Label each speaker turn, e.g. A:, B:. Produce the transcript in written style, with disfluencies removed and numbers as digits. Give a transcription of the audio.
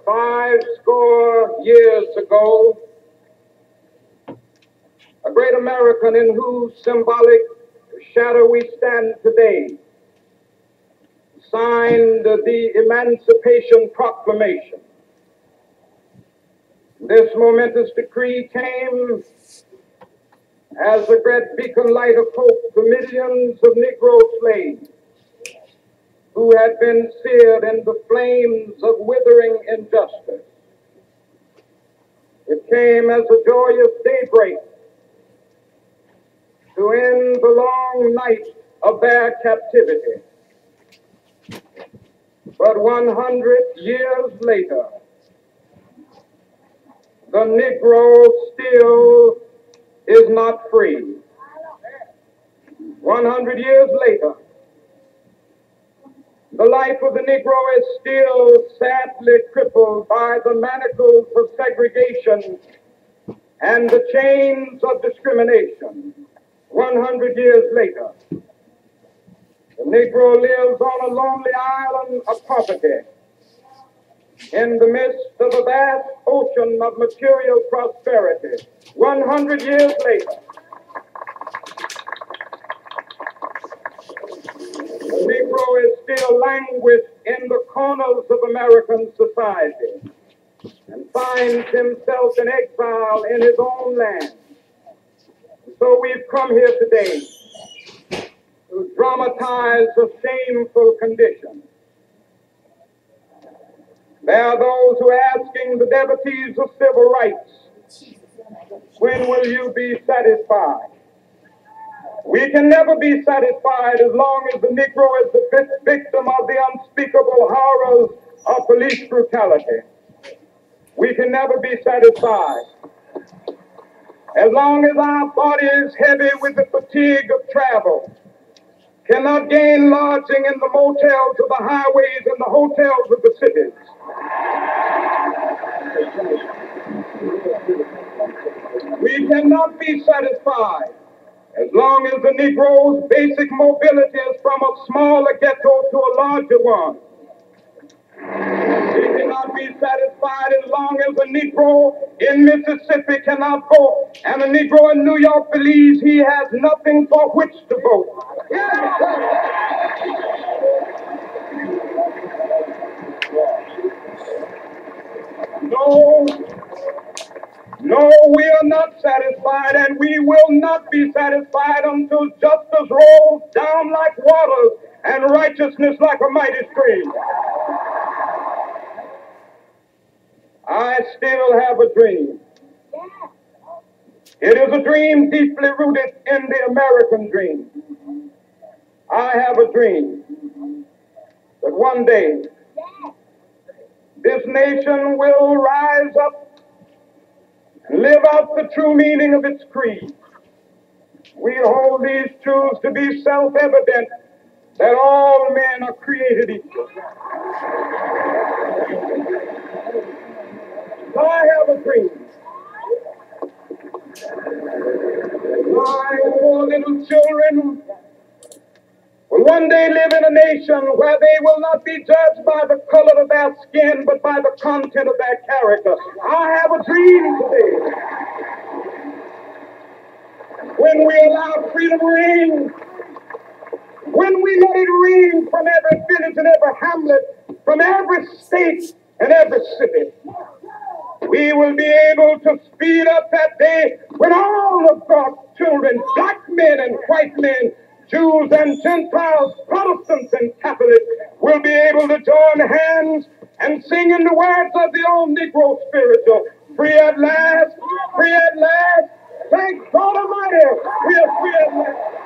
A: 50 years ago, a great American in whose symbolic shadow we stand today signed the Emancipation Proclamation. This momentous decree came as a great beacon light of hope to millions of Negro slaves who had been seared in the flames of withering injustice. It came as a joyous daybreak to end the long night of their captivity. But 100 years later, the Negro still is not free. 100 years later, the life of the Negro is still sadly crippled by the manacles of segregation and the chains of discrimination. 100 years later, the Negro lives on a lonely island of poverty in the midst of a vast ocean of material prosperity. 100 years later, the Negro is still languished in the corners of American society and finds himself in exile in his own land. So we've come here today to dramatize a shameful condition. There are those who are asking the devotees of civil rights, when will you be satisfied? We can never be satisfied as long as the Negro is the victim of the unspeakable horrors of police brutality. We can never be satisfied as long as our body is heavy with the fatigue of travel, cannot gain lodging in the motels of the highways and the hotels of the cities. We cannot be satisfied as long as the Negro's basic mobility is from a smaller ghetto to a larger one. We cannot be satisfied as long as a Negro in Mississippi cannot vote and a Negro in New York believes he has nothing for which to vote. No, we are not satisfied, and we will not be satisfied until justice rolls down like waters and righteousness like a mighty stream. I still have a dream. It is a dream deeply rooted in the American dream. I have a dream that one day this nation will rise up and live out the true meaning of its creed. We hold these truths to be self-evident, that all men are created equal. I have a dream. My poor little children will one day live in a nation where they will not be judged by the color of their skin, but by the content of their character. I have a dream today. When we allow freedom to reign, when we let it reign from every village and every hamlet, from every state and every city, we will be able to speed up that day when all of God's children, black men and white men, Jews and Gentiles, Protestants and Catholics, will be able to join hands and sing in the words of the old Negro spiritual, free at last, thank God Almighty, we are free at last.